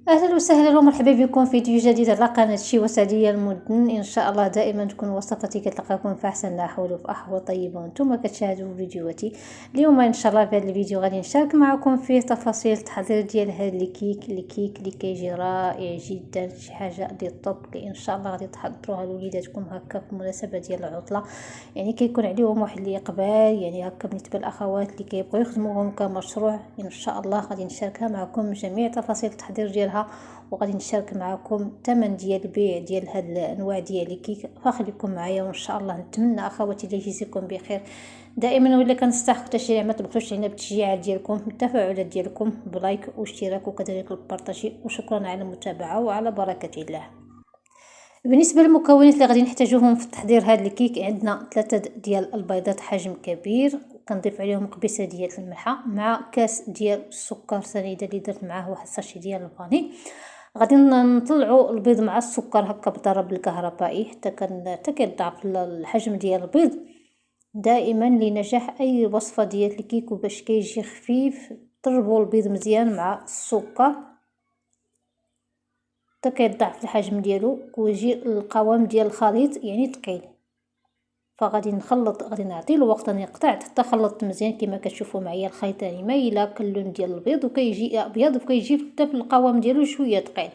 اهلا وسهلا ومرحبا بكم في فيديو جديد على قناه شي سعديه المدن. ان شاء الله دائما تكون وصفتي كتلقاكم في احسن الاحوال وفي احوال طيبه وانتم كتشاهدوا فيديوهاتي. اليوم ان شاء الله في هذا الفيديو غادي نشارك معكم فيه تفاصيل التحضير ديال هذا الكيك اللي كيجي رائع جدا، شي حاجه دي طوب اللي ان شاء الله غادي تحضروها لوليداتكم هكا في المناسبه ديال العطله. يعني كيكون عليهم واحد الاقبال، يعني هكا بالنسبه للاخوات اللي كيبغيو يخدموهم كمشروع. ان شاء الله غادي نشاركها معكم جميع تفاصيل التحضير ديالها، وغادي نشارك معكم الثمن ديال البيع ديال هاد الانواع ديال الكيك. فخليكم معايا وان شاء الله نتمنى اخواتي اللي يجيكم بخير دائما. ولا كنستحق التشجيع، ما تبخلوش علينا بالتشجيعات ديالكم، التفاعلات ديالكم بلايك واشتراك وكذلك البارطاجي، وشكرا على المتابعه وعلى بركه الله. بالنسبه للمكونات اللي غادي نحتاجوهم في تحضير هذا الكيك، عندنا 3 ديال البيضات حجم كبير، كنضيف عليهم قبيصه ديال الملحه مع كاس ديال السكر سنيده اللي درت معاه واحد الساشي ديال الفاني. غادي نطلعوا البيض مع السكر هكا بالضرب الكهربائي حتى كيضعف الحجم ديال البيض. دائما لنجاح اي وصفه ديال الكيك وباش كيجي خفيف، ضربوا البيض مزيان مع السكر حتى كيضعف الحجم ديالو ويجي القوام ديال الخليط يعني ثقيل. فغادي نخلط، غادي نعطي له وقت يقطع حتى خلطت مزيان كما كتشوفوا معايا. الخليط يعني مايله كاللون ديال البيض وكيجي ابيض وكيجي حتى في القوام ديالو شويه ثقيل.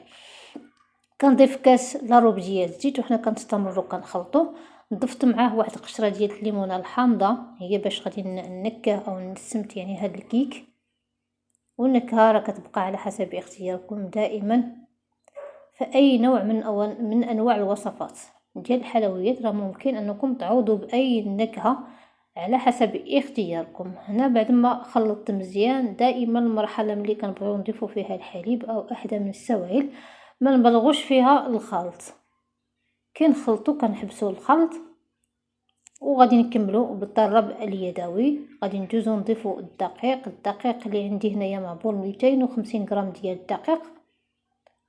كنضيف كاس لاروب ديال الزيت وحنا كنستمروا كنخلطوا. ضفت معاه واحد قشره ديال الليمونه الحامضه، هي باش غادي نكه او نسمت يعني هاد الكيك. والنكهه راه كتبقى على حسب اختياركم دائما فاي نوع من انواع الوصفات ديال الحلويات، راه ممكن انكم تعوضوا باي نكهه على حسب اختياركم. هنا بعد ما خلطت مزيان، دائما المرحله ملي كنبغيو نضيفوا فيها الحليب او احدى من السوائل ما نبلغوش فيها الخلط، كنخلطوا كنحبسوا الخلط وغادي نكملوا بالضرب اليدوي. غادي ندوزو نضيفوا الدقيق اللي عندي هنايا معبور 250 غرام ديال الدقيق.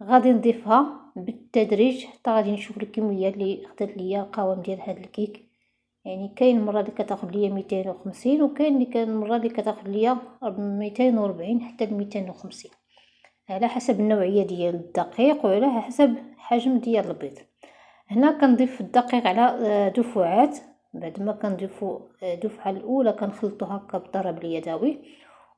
غادي نضيفها بالتدريج حتى غادي نشوف الكميه اللي خدات ليا القوام ديال هذا الكيك. يعني كاين مره اللي كتاخذ ليا 250 وكاين اللي كان مره اللي كتاخذ ليا 240 حتى ل 250 على حسب النوعيه ديال الدقيق وعلى حسب حجم ديال البيض. هنا كنضيف الدقيق على دفعات. بعد ما كنضيفوا الدفعه الاولى كنخلطوا هكا بالضرب اليدوي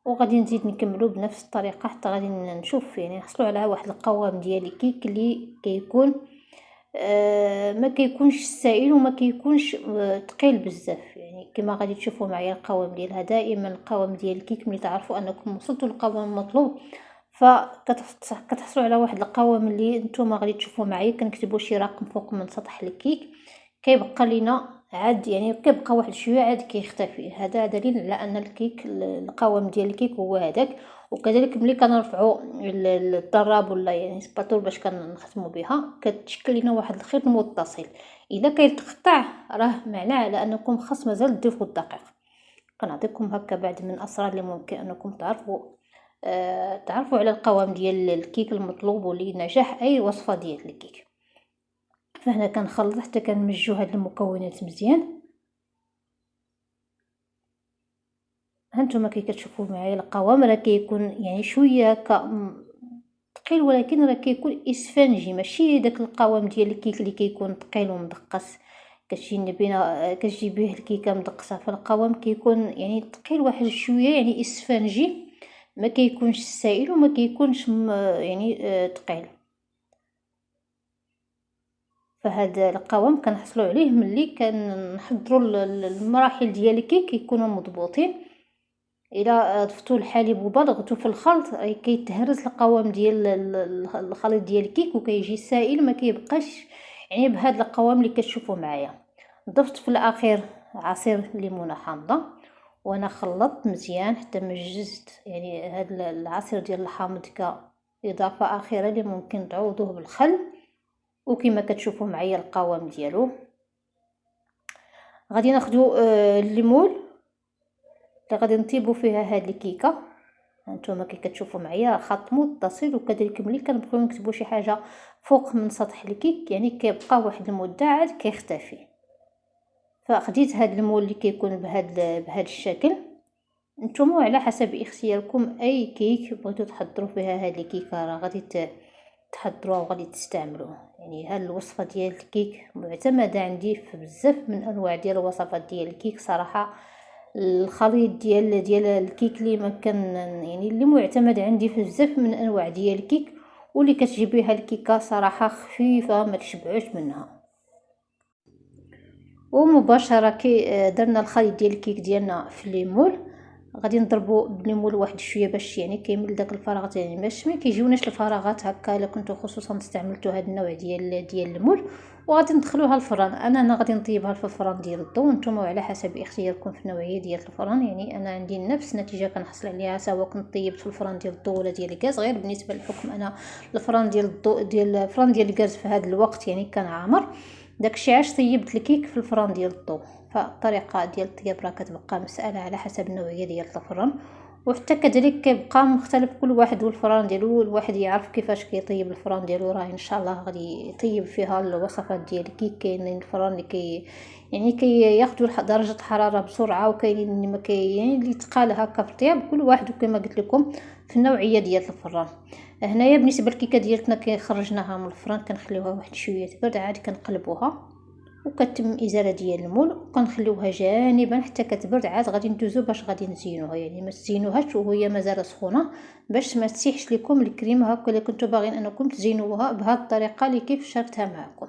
وغادي نزيد نكملوا بنفس الطريقه حتى غادي نشوف يعني نحصلوا على واحد القوام ديال الكيك اللي كيكون ما كيكونش سائل وما كيكونش ثقيل بزاف. يعني كما غادي تشوفوا معايا القوام ديالها، دائما القوام ديال الكيك ملي تعرفوا انكم وصلتوا للقوام المطلوب فكتحصلوا على واحد القوام اللي نتوما غادي تشوفوا معايا. كنكتبوا شي رقم فوق من سطح الكيك كيبقى لينا عاد، يعني كيبقى واحد شويه عاد كيختفي. هذا دليل على ان الكيك القوام ديال الكيك هو هذاك. وكذلك ملي كنرفعوا الضراب ولا يعني سباتول باش كنختموا بها كتشكل لنا واحد الخيط متصل. اذا كيتقطع راه معناه على انكم خاص مازال تضيفوا الدقيق. كنعطيكم هكا بعد من اسرار اللي ممكن انكم تعرفوا على القوام ديال الكيك المطلوب ولنجاح اي وصفه ديال الكيك. فهنا كنخلط حتى كنمجوا هاد المكونات مزيان. هانتوما كي كتشوفوا معايا القوام راه كيكون يعني شويه ثقيل، ولكن راه كيكون اسفنجي ماشي داك القوام ديال الكيك اللي كيكون ثقيل ومدقس كتجي به الكيكه مدقسه. فالقوام كيكون يعني ثقيل واحد شويه يعني اسفنجي، ما كيكونش سائل وما كيكونش يعني ثقيل. فهذا القوام كنحصلوا عليه ملي كنحضروا المراحل ديال الكيك كيكونوا مضبوطين. الى ضفتوا الحليب وبلغتوا في الخلط كيتهرس القوام ديال الخليط ديال الكيك وكيجي سائل، ما كيبقاش يعني بهذا القوام اللي كتشوفوا معايا. ضفت في الاخير عصير ليمونه حامضه وانا خلطت مزيان حتى مجزت يعني هذا العصير ديال الحامض كاضافه اخيره اللي ممكن تعوضوه بالخل. وكما كتشوفوا معايا القوام ديالو غادي ناخذوا الليمون اللي غادي نطيبوا فيها هاد الكيكه. هانتوما كي كتشوفوا معايا خط متصل. وكذلك ملي كنبغيو نكتبوا شي حاجه فوق من سطح الكيك يعني كيبقى واحد المده عاد كيختفي. فخديت هاد المول اللي كيكون بهذا الشكل. نتوما على حسب اختياركم اي كيك بغيتو تحضروا فيها هاد الكيكه راه غادي تحضروه وغادي تستعملوه. يعني هاد الوصفه ديال الكيك معتمده عندي في بزاف من انواع ديال الوصفات ديال الكيك صراحه. الخليط ديال الكيك اللي ما كان يعني اللي معتمد عندي في بزاف من انواع ديال الكيك، واللي كتجي بها الكيكه صراحه خفيفه ما تشبعوش منها. ومباشره كي درنا الخليط ديال الكيك ديالنا في الليمون، غادي نضربو بالليمون واحد شويه باش يعني كيمل داك الفراغات، يعني باش ما كيجيوناش الفراغات هكا الا كنتو خصوصا استعملتو هذا النوع ديال الليمون. وغادي ندخلوها الفران. انا غادي نطيبها في الفران ديال الضو، نتوما على حسب اختياركم في النوعيه ديال الفران. يعني انا عندي نفس النتيجه كنحصل عليها سواء كنت طيبت في الفران ديال الضو ولا ديال الغاز. غير بالنسبه للحكم انا الفران ديال الضو ديال الفران ديال الغاز في هذا الوقت يعني كان عامر، داكشي علاش طيبت الكيك في الفران ديال الضو. فالطريقه ديال الطياب راه كتبقى مساله على حسب النوعيه ديال الفران، وحتى كذلك كيبقى مختلف كل واحد والفران ديالو. الواحد يعرف كيفاش كيطيب الفران ديالو، راه ان شاء الله غادي يطيب فيها الوصفات ديال الكيك. كاينين الفران اللي يعني ياخذوا درجه الحراره بسرعه، وكاينين اللي ما يعني اللي تقال هكا في الطياب. كل واحد كما قلت لكم في النوعيه ديال الفران. هنايا بالنسبه للكيكه ديالتنا كي خرجناها من الفران كنخليوها واحد شويه تبرد، عاد كنقلبوها وكتم ازاله ديال المول وكنخليوها جانبا حتى كتبرد. عاد غادي ندوزو باش غادي نزينوها، يعني ما تزينوهاش وهي مازال سخونه باش ما تسيحش لكم الكريمه هكا. الا كنتو باغيين انكم تزينوها بهذه الطريقه اللي كيف شرتها معكم،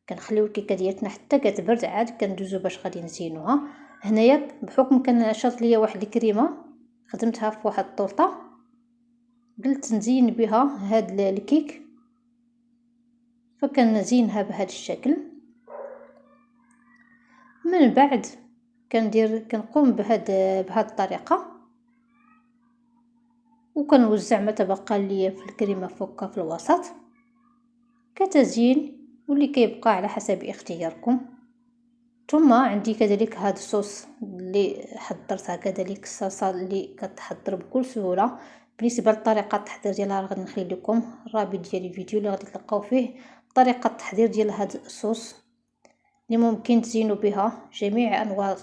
كنخليو الكيكه ديالتنا حتى كتبرد عاد كندوزو باش غادي نزينوها. هنايا بحكم كان شرط ليا واحد الكريمه خدمتها في واحد الطورطه، قلت نزين بها هاد الكيك، فكنزينها بهذا الشكل. من بعد كنقوم بهاد الطريقه، وكنوزع ما تبقى ليا في الكريمه فوق في الوسط كتزيين، واللي كيبقى على حسب اختياركم. ثم عندي كذلك هاد الصوص اللي حضرتها، كذلك الصلصه اللي كتحضر بكل سهوله. بالنسبه لطريقه التحضير ديالها غادي نخلي لكم الرابط ديال الفيديو اللي غادي تلقاو فيه طريقه التحضير ديال هاد الصوص اللي ممكن تزينوا بها جميع انواع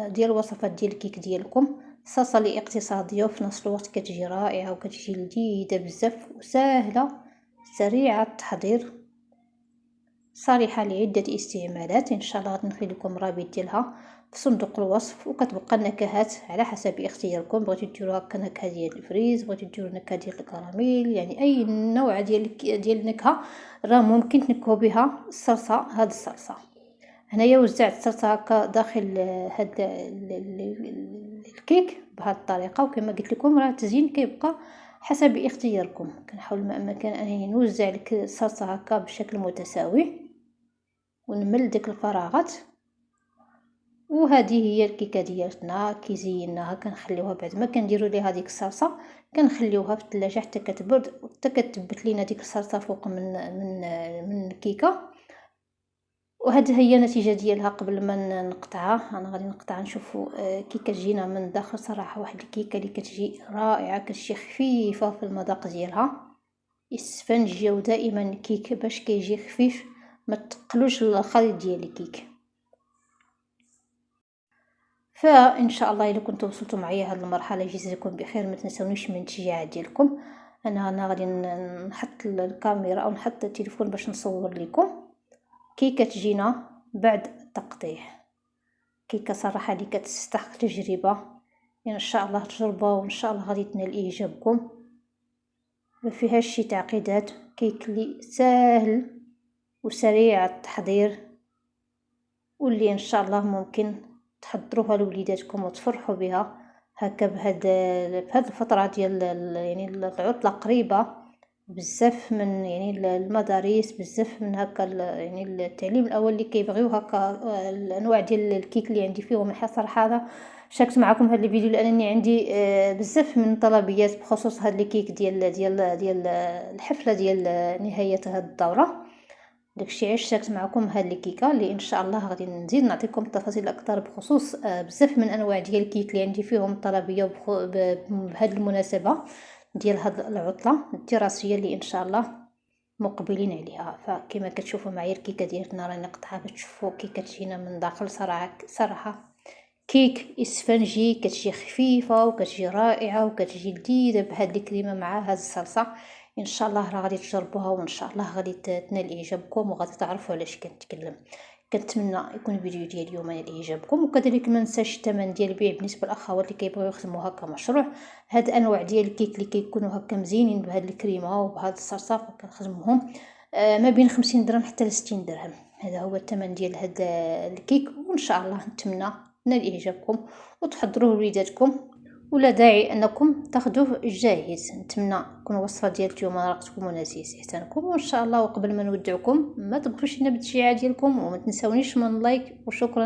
ديال الوصفات ديال الكيك ديالكم. الصلصه اللي اقتصاديه وفي نفس الوقت كتجي رائعه وكتجي لذيذه بزاف وسهله سريعه التحضير، صالحه لعده استعمالات. ان شاء الله غادي نخلي لكم الرابط ديالها في صندوق الوصف. وكتبقى النكهات على حسب اختياركم، بغيتو ديروا هكا نكهه ديال الفريز، بغيتو ديروا نكهه ديال الكراميل، يعني اي نوع ديال النكهه راه ممكن تنكهوا بها الصلصه. هاد الصلصه هنايا وزعت الصلصه هكا داخل هاد الكيك بهذه الطريقه. وكما قلت لكم راه التزيين كيبقى حسب اختياركم. كنحاول ما امكن انني نوزع لك الصلصه هكا بشكل متساوي ونمل ديك الفراغات. وهذه هي الكيكه ديالتنا كي زيناها كنخليوها بعد ما كنديروا ليها ديك الصلصه كنخليوها في الثلاجه حتى كتبرد وحتى كتثبت لينا ديك الصلصه فوق من الكيكه. وهذه هي النتيجه ديالها قبل ما نقطعها. انا غادي نقطع نشوفوا كي كتجينا من الداخل. صراحه واحد الكيكه اللي كتجي رائعه، كتجي خفيفه في المذاق ديالها. السفنجيه دائما الكيك باش كيجي خفيف ما تقلوش الخليط ديال الكيك. فان شاء الله الا كنتوا وصلتوا معايا هذه المرحله يجزيكم بخير. ما تنسونيش من التشجيع ديالكم. انا غادي نحط الكاميرا او نحط التليفون باش نصور لكم كي كتجينا بعد التقطيع. كيكه صراحه اللي كتستحق تجربه، يعني ان شاء الله تجربوا وان شاء الله غادي تنال اعجابكم. ما فيهاش شي تعقيدات، كيك اللي ساهل وسريع التحضير، واللي ان شاء الله ممكن تحضروها لوليداتكم وتفرحوا بها هكا بهاد الفتره ديال يعني العطله قريبه. بزاف من يعني المدارس بزاف من هكا يعني التعليم الاول اللي كيبغيو هكا الانواع ديال الكيك اللي عندي فيهم. صراحه هذا شاركت معكم هذا الفيديو لانني عندي بزاف من طلبيات بخصوص هذا الكيك ديال الحفله ديال نهايه هذه الدوره. داكشي علاش شاركت معكم هاد الكيكه اللي ان شاء الله غادي نزيد نعطيكم تفاصيل اكثر بخصوص بزاف من انواع ديال الكيك اللي عندي فيهم طلبيه بهذه المناسبه ديال هاد العطله الدراسيه اللي ان شاء الله مقبلين عليها. فكما كتشوفوا معايا الكيكه ديالنا راني نقطعها باش تشوفوا كي كتجينا من داخل. صراحه كيك اسفنجي كتجي خفيفه وكتجي رائعه وكتجي لذيذه بهاد الكريمه مع هاد الصلصه. ان شاء الله راه غادي تجربوها، وان شاء الله غادي تنال اعجابكم، وغادي تعرفوا علاش كنتكلم. كنتمنى يكون الفيديو ديال اليوم نال اعجابكم، وكذلك ما ننساش الثمن ديال البيع بالنسبه للاخوات اللي كيبغيو يخدموها كمشروع. هاد انواع ديال الكيك اللي كيكونوا هكا مزينين بهاد الكريمه وبهاد الصرصاف كنخدموهم ما بين 50 درهم حتى ل 60 درهم. هذا هو الثمن ديال هاد الكيك، وان شاء الله نتمنى نال اعجابكم وتحضروه لوليداتكم، ولا داعي انكم تاخذوه جاهز. نتمنى تكون الوصفه ديال اليوم راقتكم وناسي استحسانكم، وان شاء الله. وقبل ما نودعكم ما تبخلوش لنا بالتشجيع ديالكم، وما تنساونيش من لايك، وشكرا.